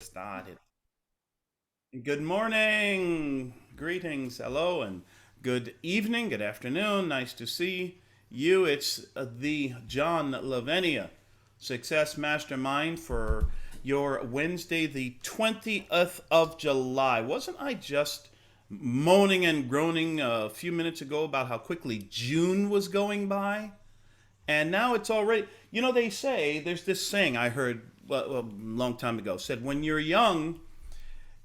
Started. Good morning, greetings, hello, and good evening, good afternoon. Nice to see you. It's the John Lavenia Success Mastermind for your Wednesday, the 20th of July. Wasn't I just moaning and groaning a few minutes ago about how quickly June was going by? And now it's already, they say, there's this saying I heard a long time ago, said, when you're young,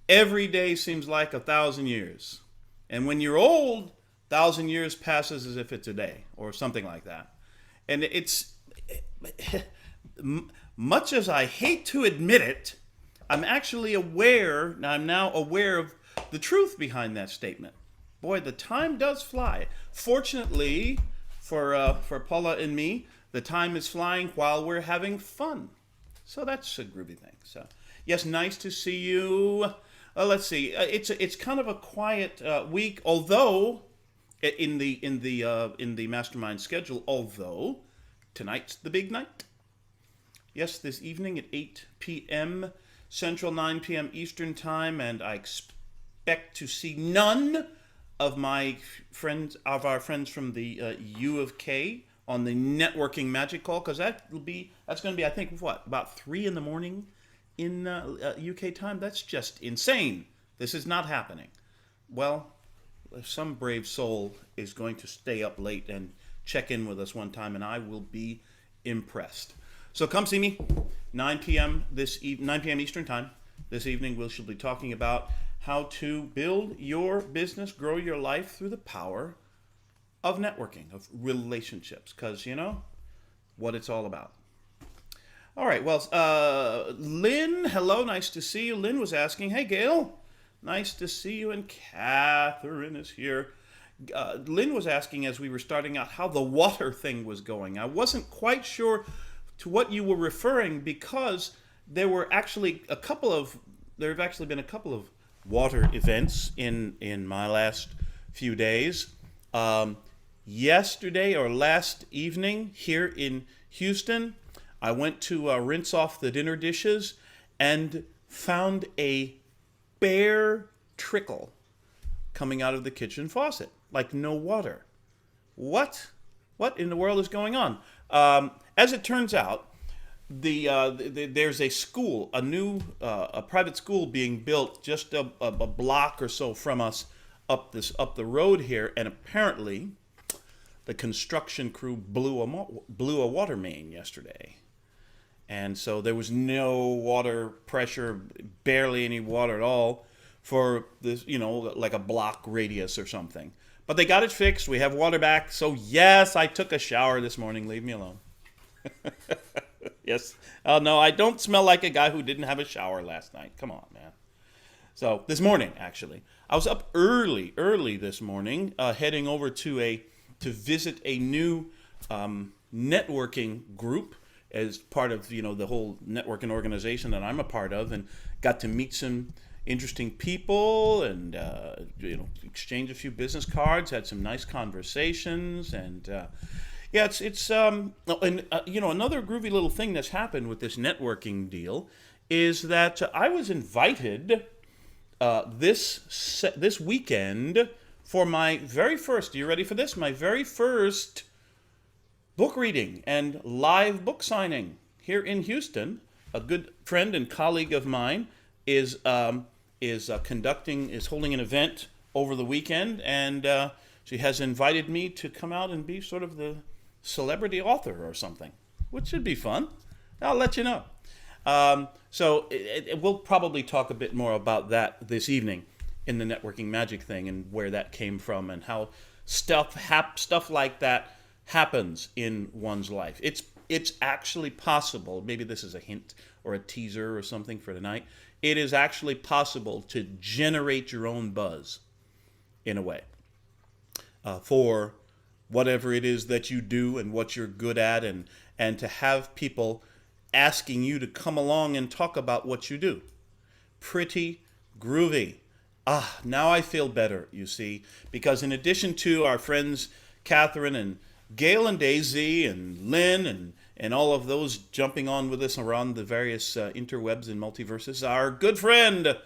every day seems like 1,000 years. And when you're old, 1,000 years passes as if it's a day or something like that. And it's, much as I hate to admit it, I'm now aware of the truth behind that statement. Boy, the time does fly. Fortunately, for Paula and me, the time is flying while we're having fun. So that's a groovy thing. So yes, nice to see you. Let's see. It's kind of a quiet week, although in the mastermind schedule. Although tonight's the big night. Yes, this evening at 8 p.m. Central, 9 p.m. Eastern time, and I expect to see none of our friends from the U of K on the networking magic call, because that's going to be, I think, what, about 3 in the morning in UK time. That's just insane. This is not happening. Well, if some brave soul is going to stay up late and check in with us one time, and I will be impressed. So come see me, 9 p.m. 9 p.m. Eastern time. This evening we shall be talking about how to build your business, grow your life through the power of networking, of relationships, because you know what it's all about. All right, well, Lynn, hello, nice to see you. Lynn was asking, hey, Gail, nice to see you, and Catherine is here. Lynn was asking as we were starting out how the water thing was going. I wasn't quite sure to what you were referring, because there have actually been a couple of water events in my last few days. Yesterday or last evening here in Houston, I went to rinse off the dinner dishes and found a bare trickle coming out of the kitchen faucet, like no water. What in the world is going on? As it turns out, there's a school, a private school being built just a block or so from us up the road here, and apparently the construction crew blew a water main yesterday. And so there was no water pressure, barely any water at all for this, like a block radius or something. But they got it fixed. We have water back. So yes, I took a shower this morning. Leave me alone. Yes. Oh no, I don't smell like a guy who didn't have a shower last night. Come on, man. So this morning, actually, I was up early this morning, heading over to visit a new networking group as part of the whole networking organization that I'm a part of, and got to meet some interesting people and exchange a few business cards, had some nice conversations, and yeah, it's another groovy little thing that's happened with this networking deal is that I was invited this weekend for my very first. Are you ready for this? My very first book reading and live book signing here in Houston. A good friend and colleague of mine is holding an event over the weekend, and she has invited me to come out and be sort of the celebrity author or something, which should be fun. I'll let you know. So we'll probably talk a bit more about that this evening in the networking magic thing, and where that came from, and how stuff like that happens in one's life. It's actually possible. Maybe this is a hint or a teaser or something for tonight. It is actually possible to generate your own buzz in a way for whatever it is that you do and what you're good at, and to have people asking you to come along and talk about what you do. Pretty groovy. Now I feel better, you see, because in addition to our friends Catherine and Gail and Daisy and Lynn and all of those jumping on with us around the various interwebs and multiverses. Our good friend,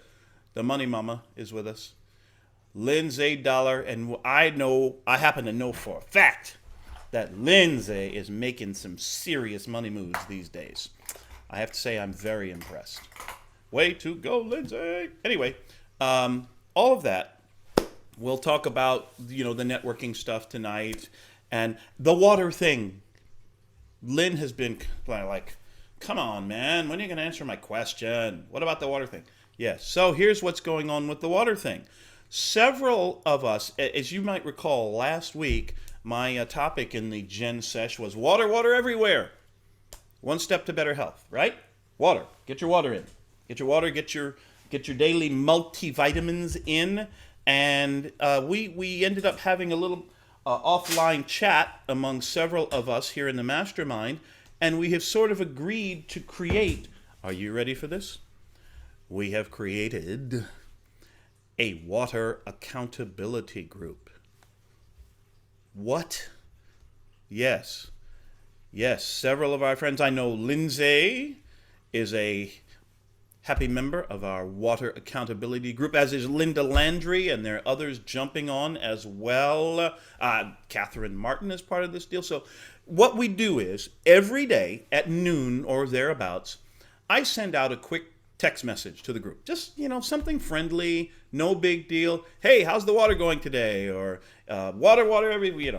the Money Mama, is with us. Lindsay Dollar, and I happen to know for a fact that Lindsay is making some serious money moves these days. I have to say I'm very impressed. Way to go, Lindsay! Anyway, all of that. We'll talk about, the networking stuff tonight and the water thing. Lynn has been like, come on, man, when are you going to answer my question? What about the water thing? Yes, so here's what's going on with the water thing. Several of us, as you might recall, last week, my topic in the Gen Sesh was water, water everywhere. One step to better health, right? Water. Get your water in. Get your water, get your daily multivitamins in. And we ended up having a little offline chat among several of us here in the mastermind. And we have sort of agreed to create, are you ready for this? We have created a water accountability group. What? Yes. Yes, several of our friends. I know Lindsay is a happy member of our water accountability group, as is Linda Landry, and there are others jumping on as well. Catherine Martin is part of this deal. So what we do is every day at noon or thereabouts, I send out a quick text message to the group. Just, something friendly, no big deal. Hey, how's the water going today? Or water,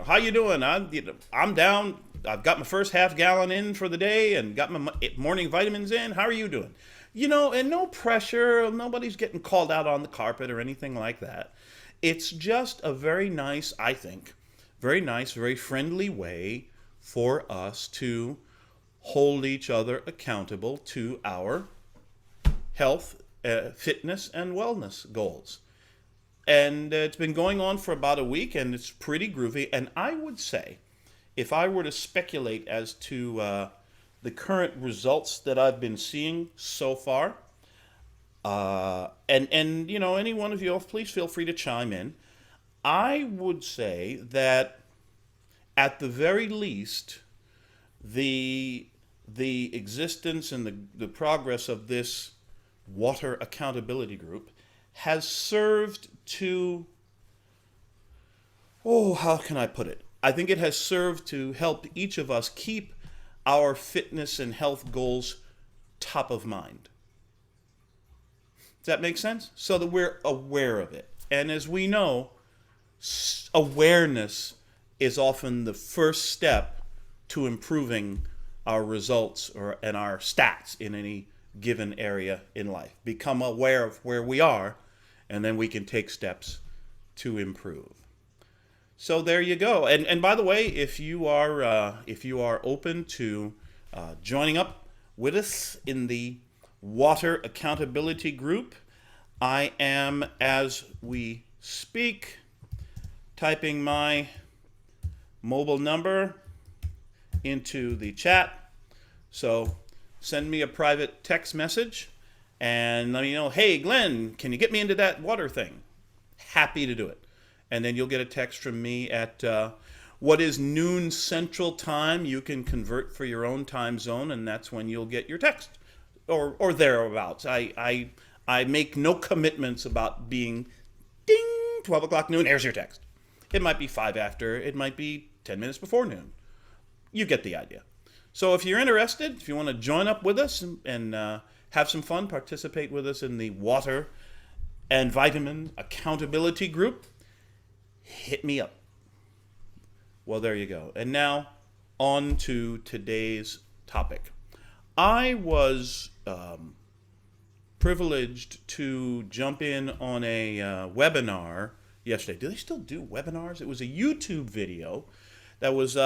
how you doing? I'm down. I've got my first half gallon in for the day and got my morning vitamins in. How are you doing? And no pressure. Nobody's getting called out on the carpet or anything like that. It's just a very nice, I think, very friendly way for us to hold each other accountable to our health, fitness, and wellness goals. And it's been going on for about a week, and it's pretty groovy. And I would say, if I were to speculate as to the current results that I've been seeing so far, and any one of you, please feel free to chime in. I would say that at the very least, the existence and the progress of this water accountability group has served to, how can I put it? I think it has served to help each of us keep our fitness and health goals top of mind. Does that make sense? So that we're aware of it. And as we know, awareness is often the first step to improving our results and our stats in any given area in life. Become aware of where we are, and then we can take steps to improve. So there you go. And by the way, if you are open to joining up with us in the water accountability group, I am, as we speak, typing my mobile number into the chat. So send me a private text message and let me know, hey, Glenn, can you get me into that water thing? Happy to do it. And then you'll get a text from me at what is noon Central Time. You can convert for your own time zone, and that's when you'll get your text or thereabouts. I make no commitments about being ding, 12 o'clock noon, here's your text. It might be 5 after, it might be 10 minutes before noon. You get the idea. So if you're interested, if you want to join up with us and have some fun, participate with us in the water and vitamin accountability group, hit me up. Well, there you go. And now on to today's topic. I was privileged to jump in on a webinar yesterday. Do they still do webinars? It was a YouTube video that was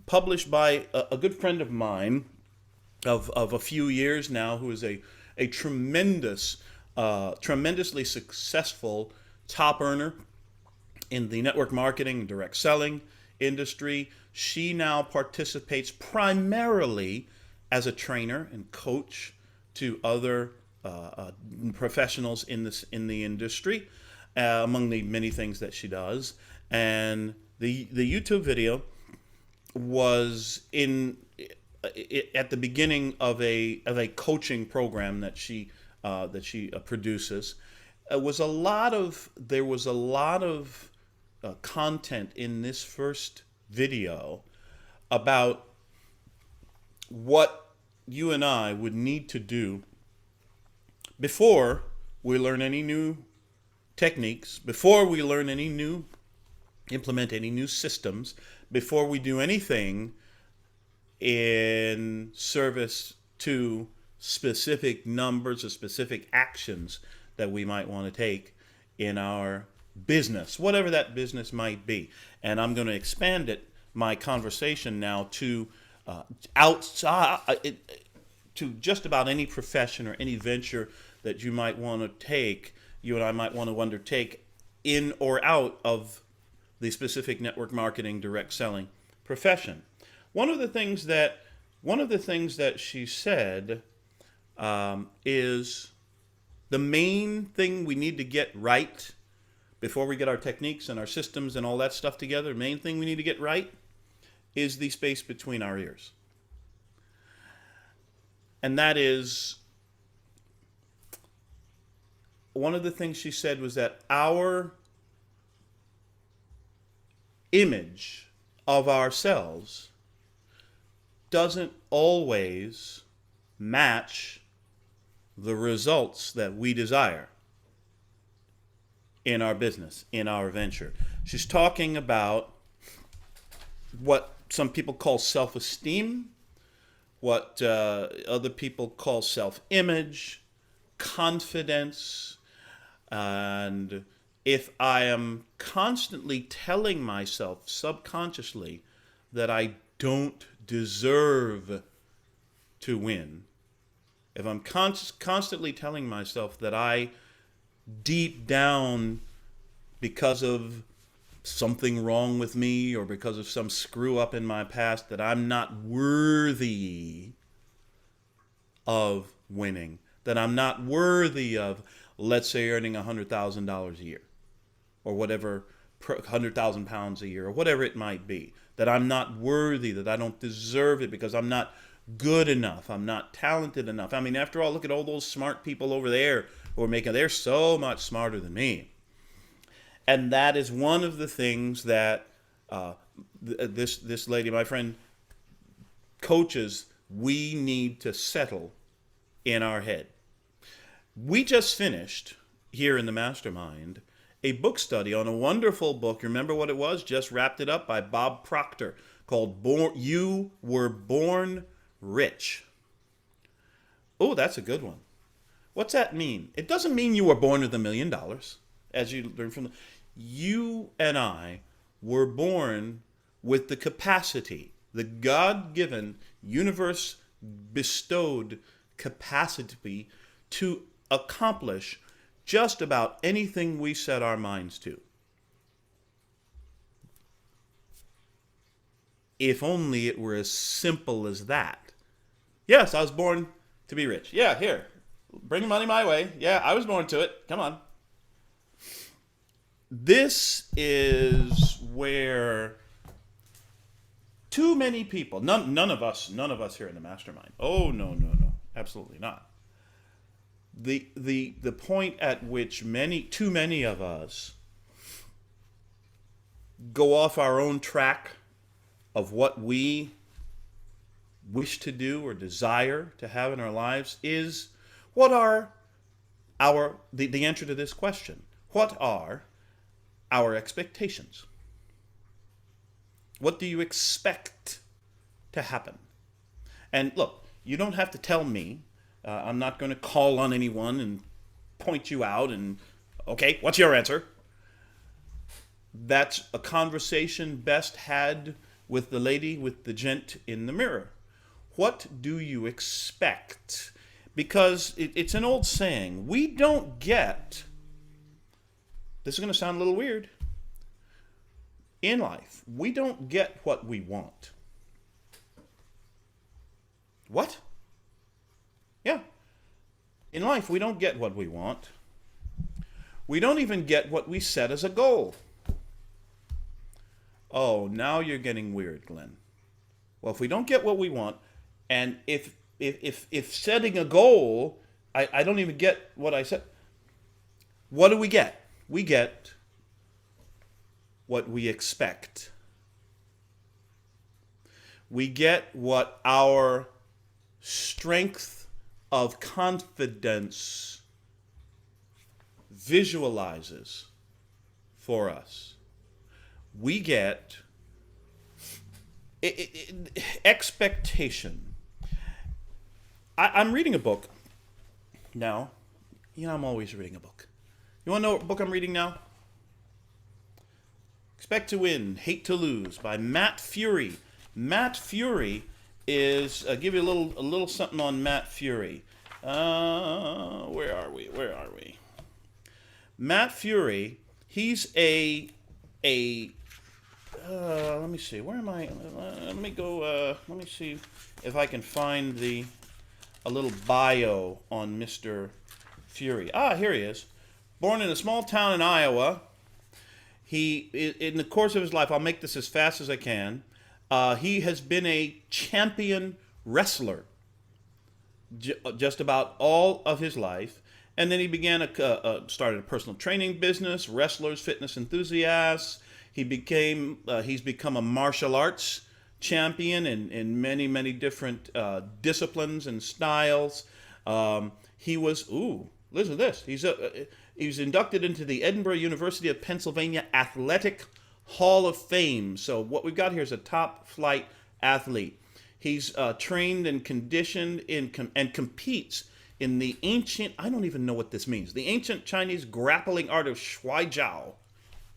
published by a good friend of mine of a few years now, who is a tremendously successful top earner in the network marketing and direct selling industry. She now participates primarily as a trainer and coach to other professionals in the industry, among the many things that she does. And the YouTube video was at the beginning of a coaching program that she produces. There was a lot of content in this first video about what you and I would need to do before we learn any new techniques, before we implement any new systems, before we do anything in service to specific numbers or specific actions that we might want to take in our business, whatever that business might be. And I'm going to expand my conversation now to outside, to just about any profession or any venture that you might want to take, you and I might want to undertake in or out of the specific network marketing, direct selling profession. One of the things that she said is the main thing we need to get right before we get our techniques and our systems and all that stuff together. The main thing we need to get right is the space between our ears. And that is, one of the things she said was that our image of ourselves doesn't always match the results that we desire in our business, in our venture. She's talking about what some people call self-esteem, what other people call self-image, confidence, and if I am constantly telling myself subconsciously that I don't deserve to win, if I'm constantly telling myself that I deep down, because of something wrong with me or because of some screw up in my past, that I'm not worthy of winning, that I'm not worthy of, let's say, earning $100,000 a year or whatever, 100,000 pounds a year or whatever it might be, that I'm not worthy, that I don't deserve it because I'm not good enough, I'm not talented enough. I mean, after all, look at all those smart people over there who are they're so much smarter than me. And that is one of the things that this lady, my friend, coaches, we need to settle in our head. We just finished here in the Mastermind a book study on a wonderful book. Remember what it was? Just wrapped it up by Bob Proctor, called You Were Born Rich. Oh, that's a good one. What's that mean? It doesn't mean you were born with $1 million, as you learn from you and I were born with the capacity, the God-given, universe-bestowed capacity to accomplish just about anything we set our minds to. If only it were as simple as that. Yes, I was born to be rich. Yeah, here, bring money my way. Yeah, I was born to it. Come on. This is where too many people, none of us here in the Mastermind. Oh, no, absolutely not. The point at which too many of us go off our own track of what we wish to do or desire to have in our lives is, what are the answer to this question? What are our expectations? What do you expect to happen? And look, you don't have to tell me. I'm not going to call on anyone and point you out and, okay, what's your answer? That's a conversation best had with the lady, with the gent in the mirror. What do you expect? Because it's an old saying, we don't get, this is going to sound a little weird, in life, we don't get what we want. What? Yeah. In life, we don't get what we want. We don't even get what we set as a goal. Oh, now you're getting weird, Glen. Well, if we don't get what we want, And if setting a goal, I don't even get what I said. What do we get? We get what we expect. We get what our strength of confidence visualizes for us. We get expectation. I'm reading a book now. I'm always reading a book. You want to know what book I'm reading now? Expect to Win, Hate to Lose by Matt Fury. Matt Fury is, give you a little something on Matt Fury. Where are we? Matt Fury, he's let me see, where am I? Let me go, let me see if I can find a little bio on Mr. Fury. Here he is. Born in a small town in Iowa. He, in the course of his life, I'll make this as fast as I can, he has been a champion wrestler just about all of his life. And then he started a personal training business, wrestlers, fitness enthusiasts. He's become a martial arts champion in many, many different disciplines and styles. Listen to this. He was inducted into the Edinburgh University of Pennsylvania Athletic Hall of Fame. So what we've got here is a top flight athlete. He's trained and conditioned and competes in the ancient, I don't even know what this means, the ancient Chinese grappling art of Shuaijiao.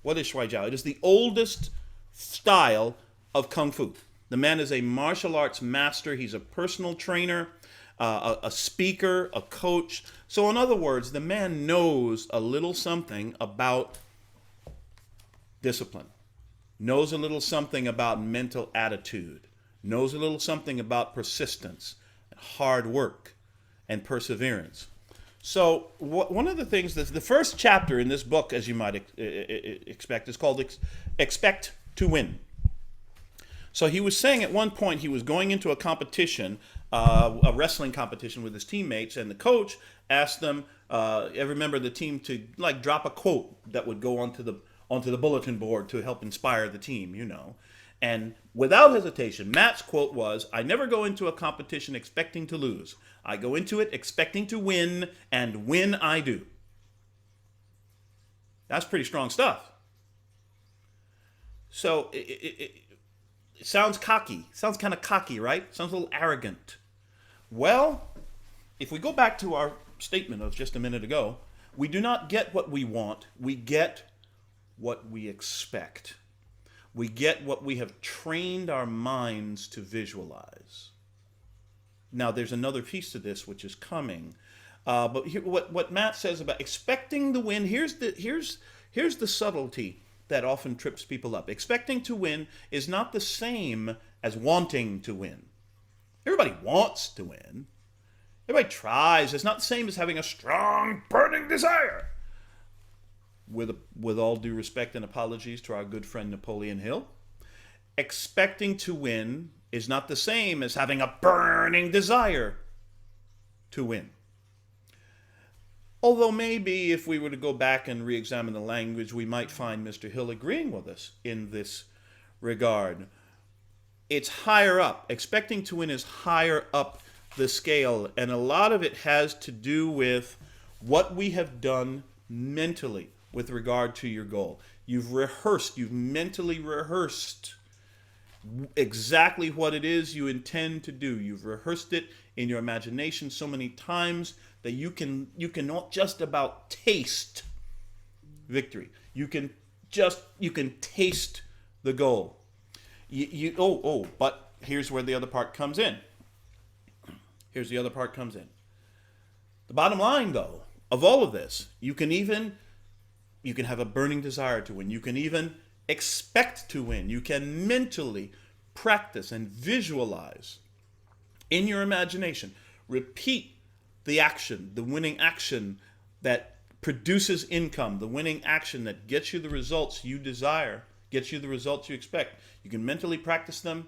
What is Shuaijiao? It is the oldest style of Kung Fu. The man is a martial arts master. He's a personal trainer, a speaker, a coach. So in other words, the man knows a little something about discipline, knows a little something about mental attitude, knows a little something about persistence, hard work, and perseverance. So one of the things, the first chapter in this book, as you might expect, is called Expect to Win. So he was saying at one point he was going into a competition, a wrestling competition with his teammates, and the coach asked them, every member of the team, to drop a quote that would go onto the bulletin board to help inspire the team, And without hesitation, Matt's quote was, "I never go into a competition expecting to lose. I go into it expecting to win, and win I do." That's pretty strong stuff. So it sounds cocky. Sounds kind of cocky, right? Sounds a little arrogant. Well, if we go back to our statement of just a minute ago, we do not get what we want. We get what we expect. We get what we have trained our minds to visualize. Now, there's another piece to this which is coming. But here, what Matt says about expecting to win, here's the subtlety that often trips people up. Expecting to win is not the same as wanting to win. Everybody wants to win. Everybody tries. It's not the same as having a strong, burning desire. With all due respect and apologies to our good friend Napoleon Hill, expecting to win is not the same as having a burning desire to win. Although maybe if we were to go back and re-examine the language, we might find Mr. Hill agreeing with us in this regard. It's higher up. Expecting to win is higher up the scale, and a lot of it has to do with what we have done mentally with regard to your goal. You've mentally rehearsed exactly what it is you intend to do. You've rehearsed it in your imagination so many times that you can not just about taste victory. You can taste the goal. But here's where the other part comes in. The bottom line, though, of all of this, you can have a burning desire to win. You can even expect to win. You can mentally practice and visualize in your imagination. Repeat the action, the winning action that produces income, the winning action that gets you the results you desire, gets you the results you expect. You can mentally practice them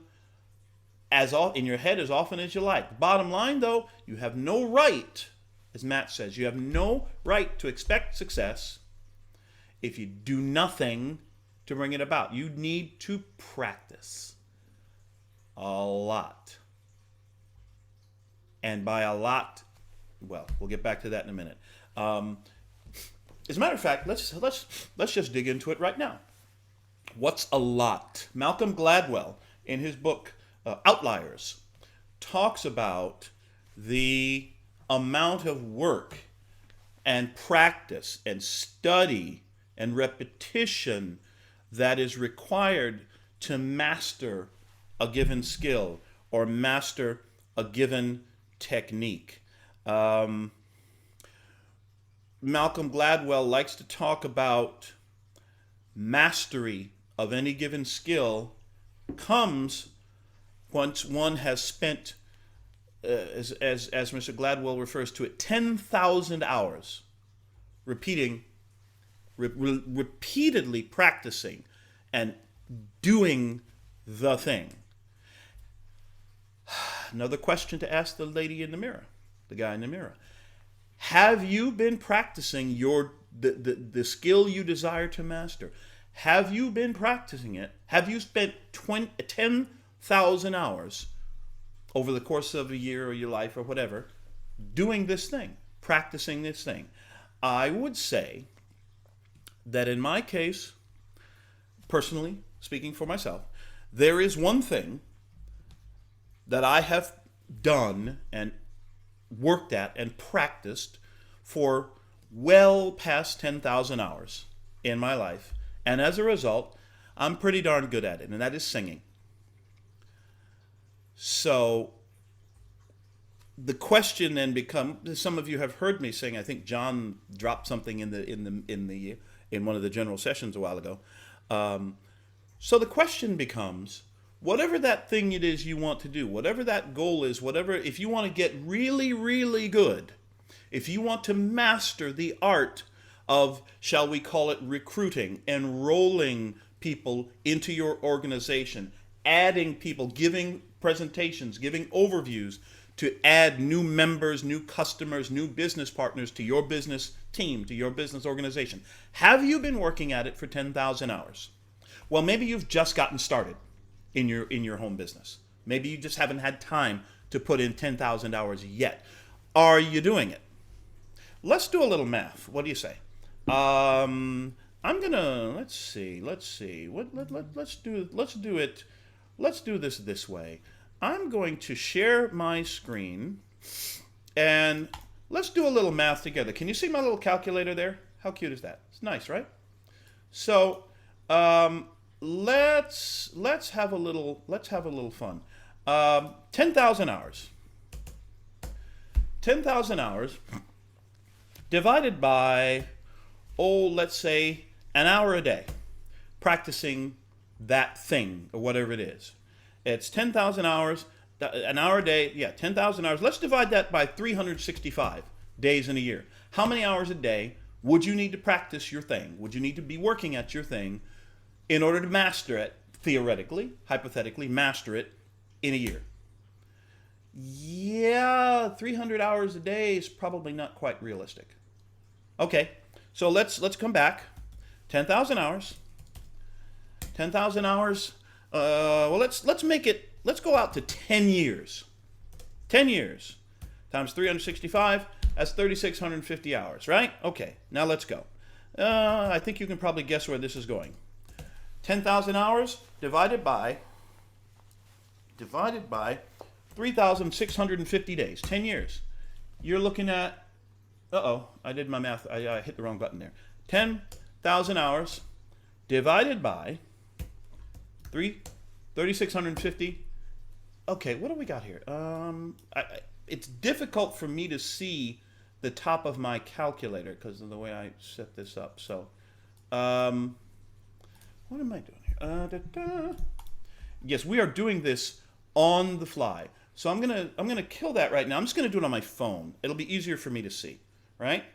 in your head as often as you like. Bottom line, though, you have no right, as Matt says, you have no right to expect success if you do nothing to bring it about. You need to practice a lot. And by a lot, well, we'll get back to that in a minute. As a matter of fact, let's just dig into it right now. What's a lot? Malcolm Gladwell, in his book Outliers, talks about the amount of work and practice and study and repetition that is required to master a given skill or master a given technique. Malcolm Gladwell likes to talk about mastery of any given skill comes once one has spent, as Mr. Gladwell refers to it, 10,000 hours repeatedly practicing and doing the thing. Another question to ask the lady in the mirror, the guy in the mirror. Have you been practicing the skill you desire to master? Have you been practicing it? Have you spent 10,000 hours over the course of a year or your life or whatever doing this thing, practicing this thing? I would say that in my case, personally, speaking for myself, there is one thing that I have done and worked at and practiced for well past 10,000 hours in my life. And as a result, I'm pretty darn good at it, and that is singing. So the question then becomes, some of you have heard me sing. I think John dropped something in one of the general sessions a while ago. So the question becomes, whatever that thing it is you want to do, whatever that goal is, if you want to get really, really good, if you want to master the art of, shall we call it, recruiting, enrolling people into your organization, adding people, giving presentations, giving overviews to add new members, new customers, new business partners to your business team, to your business organization. Have you been working at it for 10,000 hours? Well, maybe you've just gotten started in your home business. Maybe you just haven't had time to put in 10,000 hours yet. Are you doing it? Let's do a little math. What do you say? I'm gonna let's see. Let's do this way. I'm going to share my screen and let's do a little math together. Can you see my little calculator there? How cute is that? It's nice, right? So let's have a little fun. 10,000 hours. 10,000 hours divided by, let's say an hour a day practicing that thing or whatever it is. It's 10,000 hours, an hour a day, 10,000 hours. Let's divide that by 365 days in a year. How many hours a day would you need to practice your thing? Would you need to be working at your thing in order to master it, theoretically, hypothetically, master it in a year? Yeah, 300 hours a day is probably not quite realistic. Okay, so let's come back. 10,000 hours. 10,000 hours. Let's go out to 10 years. 10 years times 365, that's 3,650 hours, right? Okay, now let's go. I think you can probably guess where this is going. 10,000 hours divided by 3,650 days, 10 years. You're looking at, I did my math, I hit the wrong button there. 10,000 hours divided by 3,650. Okay, what do we got here? It's difficult for me to see the top of my calculator because of the way I set this up. So, what am I doing here? Yes, we are doing this on the fly. So I'm gonna kill that right now. I'm just gonna do it on my phone. It'll be easier for me to see, right?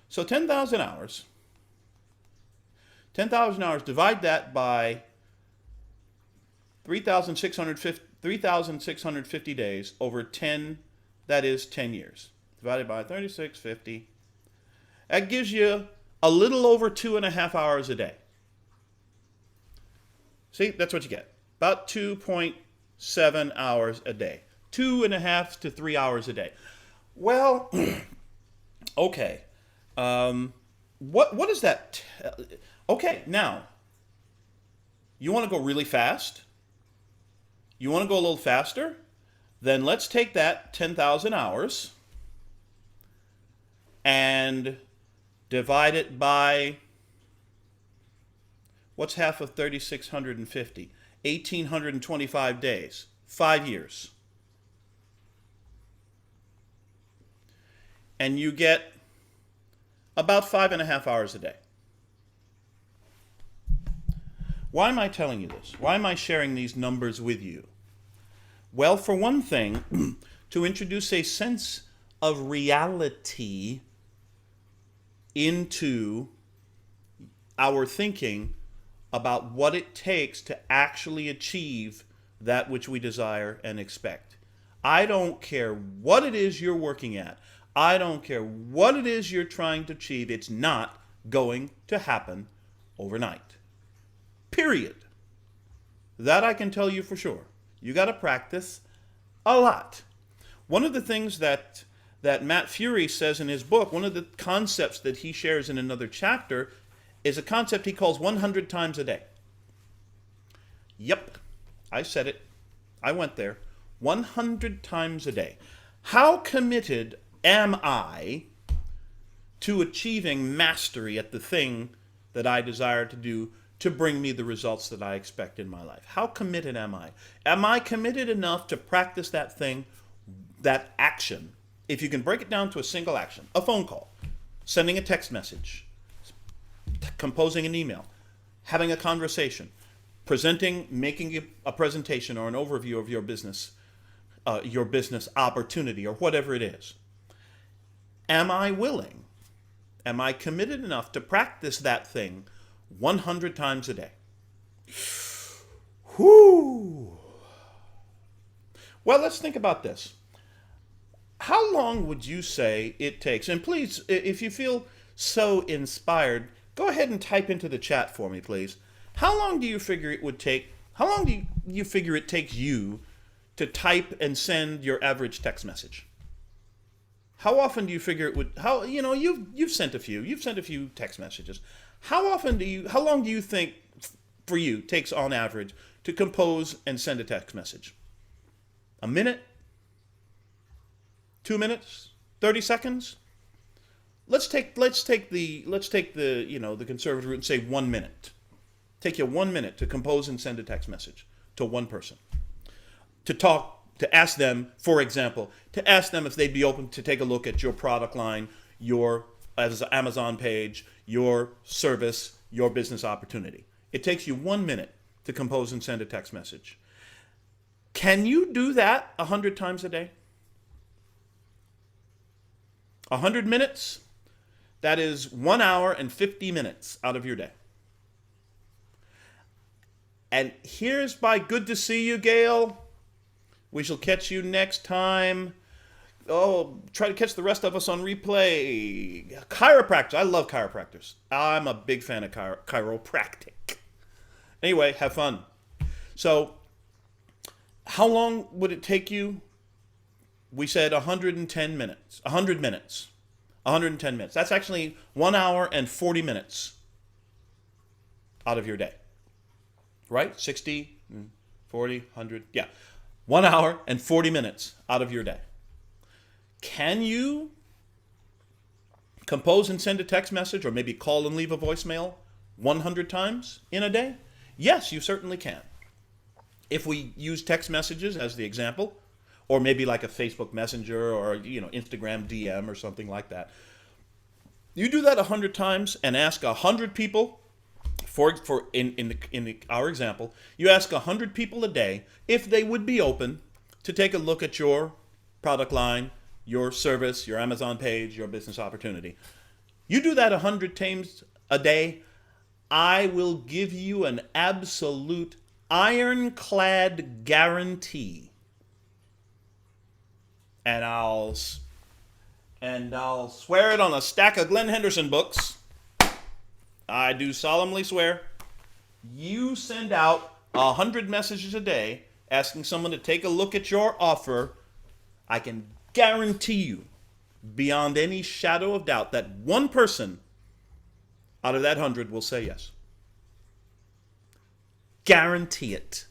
So 10,000 hours. 10,000 hours. Divide that by 3,650. 3,650 days over 10, that is 10 years. Divided by 3650. That gives you a little over 2.5 hours a day. See, that's what you get. About 2.7 hours a day. 2.5 to 3 hours a day. Well, okay. What is that? Okay, now, you want to go really fast? You want to go a little faster? Then let's take that 10,000 hours and divide it by, what's half of 3,650? 1,825 days. 5 years. And you get about 5.5 hours a day. Why am I telling you this? Why am I sharing these numbers with you? Well, for one thing, to introduce a sense of reality into our thinking about what it takes to actually achieve that which we desire and expect. I don't care what it is you're working at. I don't care what it is you're trying to achieve. It's not going to happen overnight. Period. That I can tell you for sure. You got to practice a lot. One of the things that Matt Fury says in his book, one of the concepts that he shares in another chapter, is a concept he calls 100 times a day. Yep, I said it. I went there. 100 times a day. How committed am I to achieving mastery at the thing that I desire to do to bring me the results that I expect in my life? How committed am I? Am I committed enough to practice that thing, that action? If you can break it down to a single action, a phone call, sending a text message, composing an email, having a conversation, presenting, making a presentation or an overview of your business opportunity or whatever it is. Am I willing? Am I committed enough to practice that thing 100 times a day? Whew. Well, let's think about this. How long would you say it takes? And please, if you feel so inspired, go ahead and type into the chat for me, please. How long do you figure it would take? How long do you figure it takes you to type and send your average text message? How often do you figure it would? You've sent a few. You've sent a few text messages. How long do you think for you takes on average to compose and send a text message? A minute? 2 minutes? 30 seconds? Let's take the conservative route and say 1 minute. Take you 1 minute to compose and send a text message to one person. To ask them, for example, to ask them if they'd be open to take a look at your product line, your Amazon page, your service, your business opportunity. It takes you 1 minute to compose and send a text message. Can you do that 100 times a day? 100 minutes? That is 1 hour and 50 minutes out of your day. And here's my good to see you, Gail. We shall catch you next time. Oh, try to catch the rest of us on replay. Chiropractors. I love chiropractors. I'm a big fan of chiropractic. Anyway, have fun. So, how long would it take you? We said 110 minutes. 100 minutes. 110 minutes. That's actually 1 hour and 40 minutes out of your day. Right? 60, 40, 100. Yeah. 1 hour and 40 minutes out of your day. Can you compose and send a text message or maybe call and leave a voicemail 100 times in a day? Yes, you certainly can. If we use text messages as the example, or maybe like a Facebook Messenger or Instagram DM or something like that. You do that 100 times and ask 100 people, in our example, you ask 100 people a day if they would be open to take a look at your product line, your service, your Amazon page, your business opportunity. You do that 100 times a day, I will give you an absolute ironclad guarantee, and I'll swear it on a stack of Glen Henderson books. I do solemnly swear, you send out 100 messages a day asking someone to take a look at your offer, I can guarantee you, beyond any shadow of doubt, that one person out of that 100 will say yes. Guarantee it.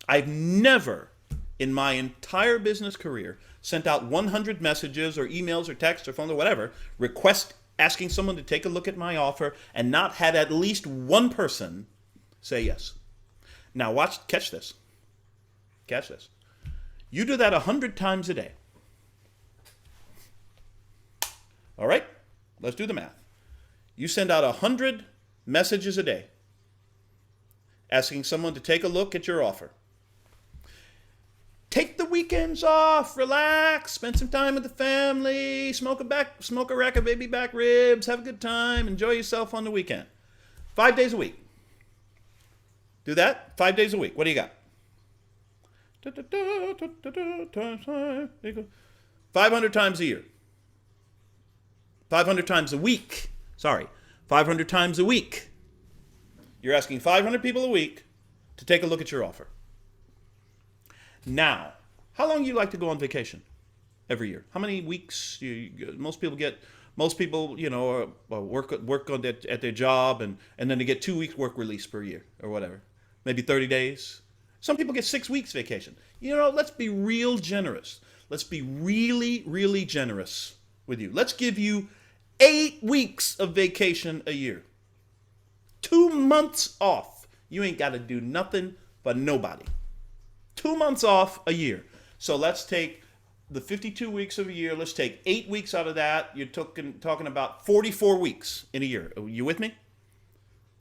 I've never, in my entire business career, sent out 100 messages or emails or texts or phone or whatever, request asking someone to take a look at my offer, and not had at least one person say yes. Now catch this. Catch this. You do that 100 times a day. All right? Let's do the math. You send out 100 messages a day asking someone to take a look at your offer. Take the weekends off, relax, spend some time with the family, smoke a rack of baby back ribs, have a good time, enjoy yourself on the weekend. 5 days a week. Do that 5 days a week. What do you got? 500 times a year. 500 times a week. Sorry, 500 times a week. You're asking 500 people a week to take a look at your offer. Now, how long do you like to go on vacation every year? How many weeks? Most people, work on at their job, and then they get 2 weeks work release per year or whatever. Maybe 30 days. Some people get 6 weeks vacation. Let's be real generous. Let's be really, really generous with you. Let's give you 8 weeks of vacation a year. 2 months off. You ain't got to do nothing for nobody. 2 months off a year. So let's take the 52 weeks of a year. Let's take 8 weeks out of that. You're talking about 44 weeks in a year. Are you with me?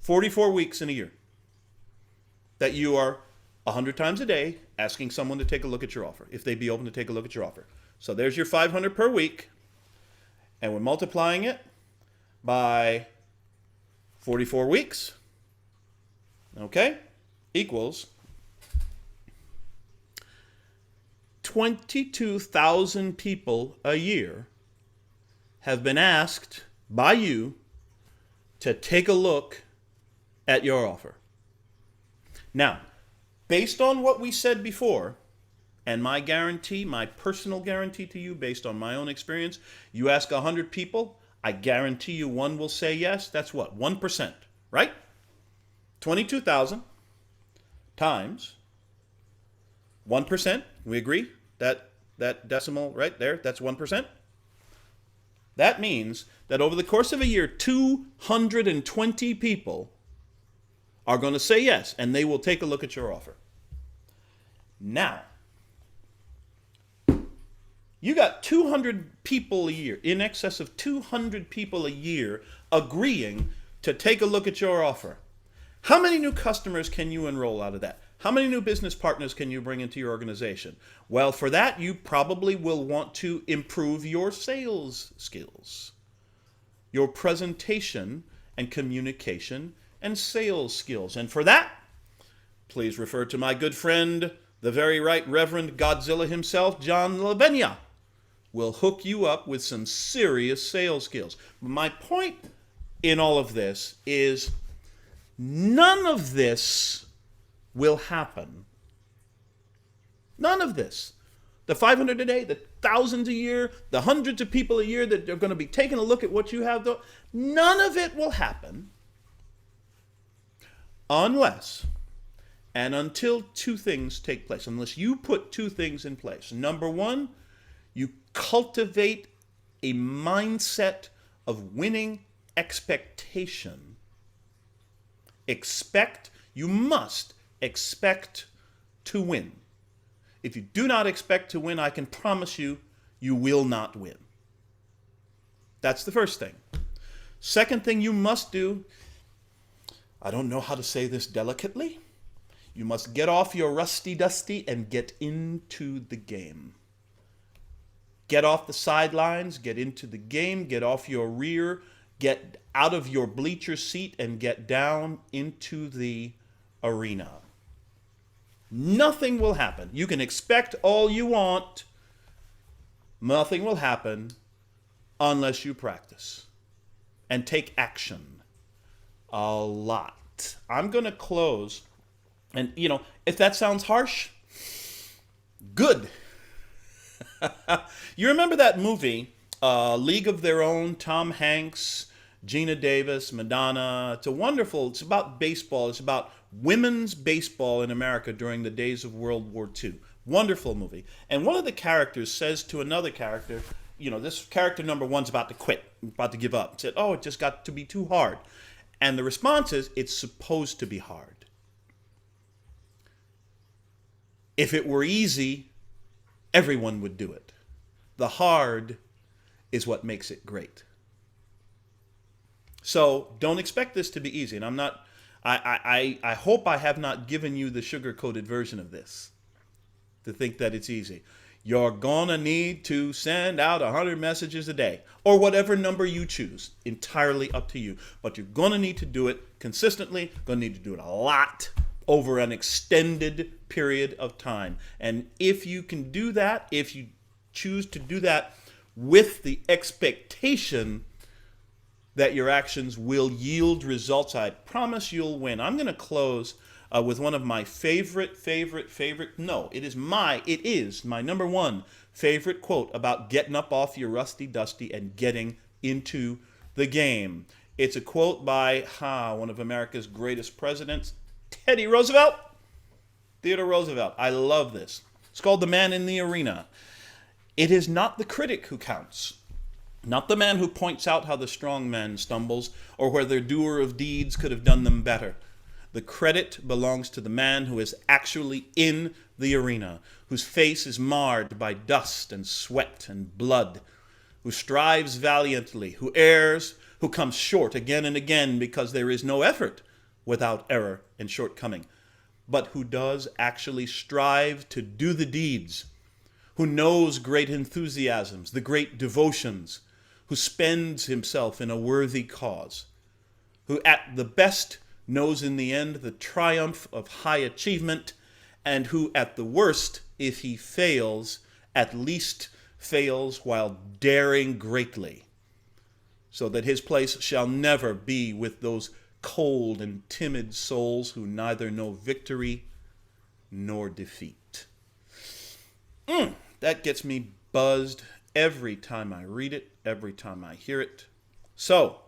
44 weeks in a year that you are 100 times a day asking someone to take a look at your offer, if they'd be open to take a look at your offer. So there's your 500 per week, and we're multiplying it by 44 weeks, okay, equals 22,000 people a year have been asked by you to take a look at your offer. Now, based on what we said before, and my guarantee, my personal guarantee to you based on my own experience, you ask 100 people, I guarantee you one will say yes. That's what? 1%, right? 22,000 times 1%. We agree? That decimal right there, that's 1%. That means that over the course of a year, 220 people are going to say yes, and they will take a look at your offer. Now, you got 200 people a year, in excess of 200 people a year agreeing to take a look at your offer. How many new customers can you enroll out of that? How many new business partners can you bring into your organization? Well, for that, you probably will want to improve your sales skills, your presentation and communication and sales skills. And for that, please refer to my good friend, the very right Reverend Godzilla himself, John Lavenia, will hook you up with some serious sales skills. My point in all of this is none of this will happen. None of this. The 500 a day, the thousands a year, the hundreds of people a year that are going to be taking a look at what you have, none of it will happen unless and until two things take place, unless you put two things in place. Number one, you cultivate a mindset of winning expectation. You must expect to win. If you do not expect to win, I can promise you, you will not win. That's the first thing. Second thing you must do, I don't know how to say this delicately, you must get off your rusty dusty and get into the game. Get off the sidelines, get into the game, get off your rear, get out of your bleacher seat and get down into the arena. Nothing will happen. You can expect all you want. Nothing will happen unless you practice and take action a lot. I'm going to close. And, if that sounds harsh, good. You remember that movie, League of Their Own, Tom Hanks, Gina Davis, Madonna. It's about baseball. It's about women's baseball in America during the days of World War II. Wonderful movie. And one of the characters says to another character, this character number one's about to quit, about to give up. Said, it just got to be too hard. And the response is, it's supposed to be hard. If it were easy, everyone would do it. The hard is what makes it great. So don't expect this to be easy. And I hope I have not given you the sugar-coated version of this to think that it's easy. You're gonna need to send out 100 messages a day, or whatever number you choose, entirely up to you. But you're gonna need to do it consistently, gonna need to do it a lot over an extended period of time. And if you can do that, if you choose to do that with the expectation that your actions will yield results, I promise you'll win. I'm going to close with one of my favorite, it is my number one favorite quote about getting up off your rusty dusty and getting into the game. It's a quote by one of America's greatest presidents, Theodore Roosevelt. I love this. It's called The Man in the Arena. It is not the critic who counts, not the man who points out how the strong man stumbles or where the doer of deeds could have done them better. The credit belongs to the man who is actually in the arena, whose face is marred by dust and sweat and blood, who strives valiantly, who errs, who comes short again and again because there is no effort without error and shortcoming, but who does actually strive to do the deeds, who knows great enthusiasms, the great devotions, who spends himself in a worthy cause, who at the best knows in the end the triumph of high achievement, and who at the worst, if he fails, at least fails while daring greatly, so that his place shall never be with those cold and timid souls who neither know victory nor defeat. That gets me buzzed every time I read it, every time I hear it. So,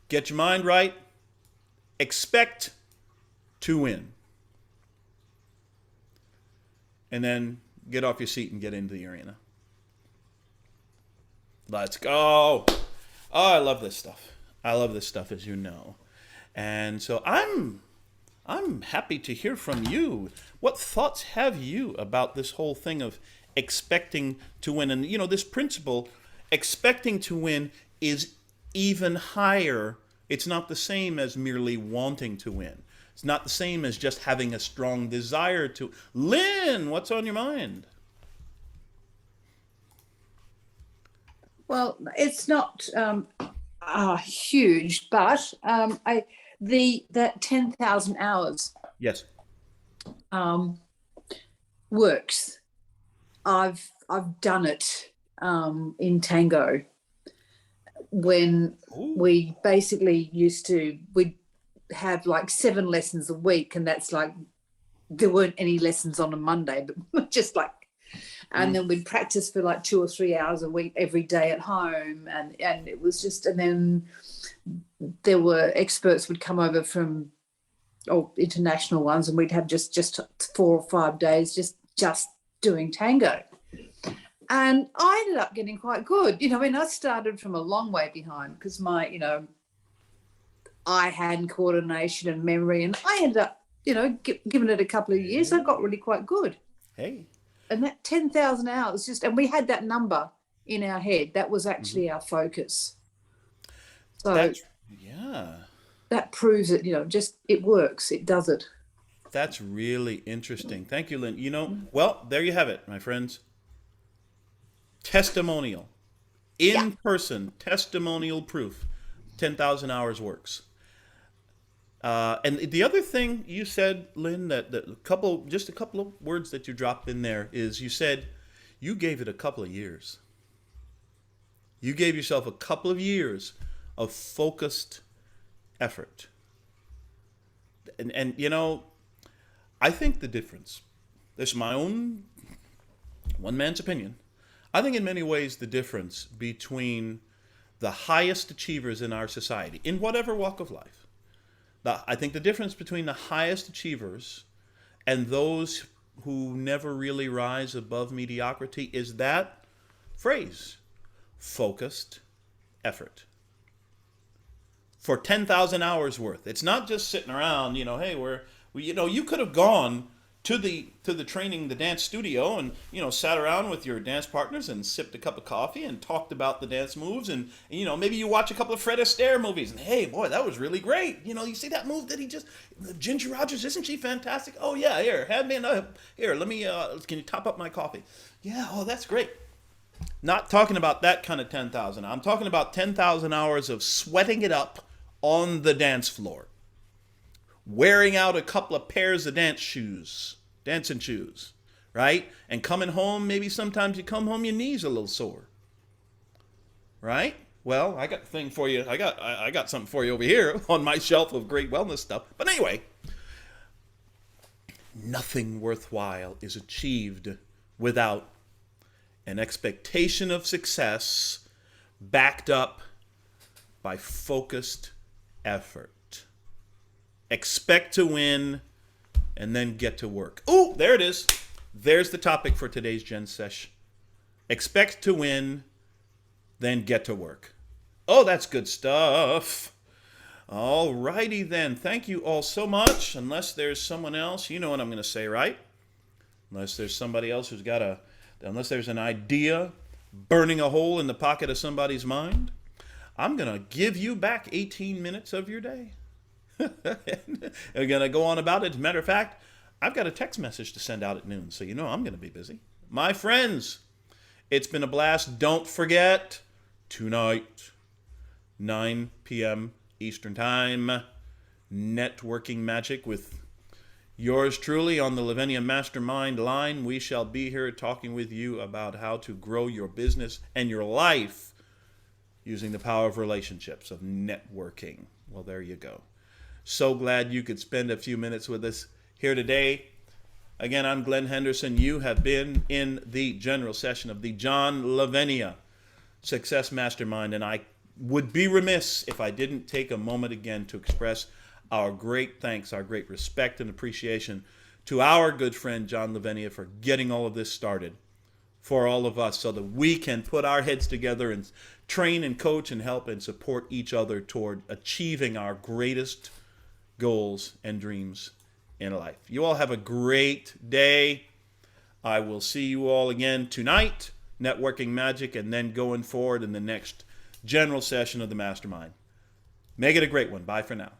get your mind right. Expect to win. And then get off your seat and get into the arena. Let's go. Oh, I love this stuff. I love this stuff, as you know. And so I'm happy to hear from you. What thoughts have you about this whole thing of expecting to win? And, this principle, expecting to win, is even higher. It's not the same as merely wanting to win. It's not the same as just having a strong desire to. Lynn, what's on your mind? Well, it's not huge, but that 10,000 hours. Yes. Works. I've done it in tango when we basically we'd have like 7 lessons a week, and that's like there weren't any lessons on a Monday, but just like, and then we'd practice for like 2 or 3 hours a week every day at home, and it was just, and then there were experts would come over from international ones, and we'd have just 4 or 5 days just doing tango. And I ended up getting quite good. I started from a long way behind because my, eye-hand coordination and memory, and I ended up, given it a couple of years, I got really quite good. Hey. And that 10,000 hours and we had that number in our head. That was actually our focus. So that proves it, it works. It does it. That's really interesting. Thank you, Lynn. Well, there you have it, my friends. Testimonial. In-person testimonial proof. 10,000 hours works. And the other thing you said, Lynn, that just a couple of words that you dropped in there is you said you gave it a couple of years. You gave yourself a couple of years of focused effort. And I think the difference, this is my own one man's opinion. I think in many ways the difference between the highest achievers in our society, in whatever walk of life, I think the difference between the highest achievers and those who never really rise above mediocrity is that phrase, focused effort. For 10,000 hours worth. It's not just sitting around, hey, you could have gone to the training, the dance studio, and sat around with your dance partners and sipped a cup of coffee and talked about the dance moves, and maybe you watch a couple of Fred Astaire movies and hey boy, that was really great. You see that move that he just, Ginger Rogers, isn't she fantastic? Oh yeah, here, have me here, let me can you top up my coffee? Yeah, oh that's great. Not talking about that kind of 10,000. I'm talking about 10,000 hours of sweating it up on the dance floor. Wearing out a couple of pairs of dancing shoes, right? And coming home, maybe sometimes you come home, your knees a little sore, right? Well, I got a thing for you. I got something for you over here on my shelf of great wellness stuff. But anyway, nothing worthwhile is achieved without an expectation of success backed up by focused effort. Expect to win and then get to work. Oh, there it is. There's the topic for today's Gen Sesh. Expect to win, then get to work. Oh, that's good stuff. All righty then. Thank you all so much. Unless there's someone else, you know what I'm going to say, right? Unless there's somebody else unless there's an idea burning a hole in the pocket of somebody's mind, I'm going to give you back 18 minutes of your day. I'm going to go on about it. As a matter of fact, I've got a text message to send out at noon, so I'm going to be busy. My friends, it's been a blast. Don't forget, tonight, 9 p.m. Eastern Time, Networking Magic with yours truly on the Lavenia Mastermind line. We shall be here talking with you about how to grow your business and your life using the power of relationships, of networking. Well, there you go. So glad you could spend a few minutes with us here today. Again, I'm Glen Henderson. You have been in the general session of the John Lavenia Success Mastermind, and I would be remiss if I didn't take a moment again to express our great thanks, our great respect and appreciation to our good friend John Lavenia for getting all of this started for all of us so that we can put our heads together and train and coach and help and support each other toward achieving our greatest goals and dreams in life. You all have a great day. I will see you all again tonight, Networking Magic, and then going forward in the next general session of the Mastermind. Make it a great one. Bye for now.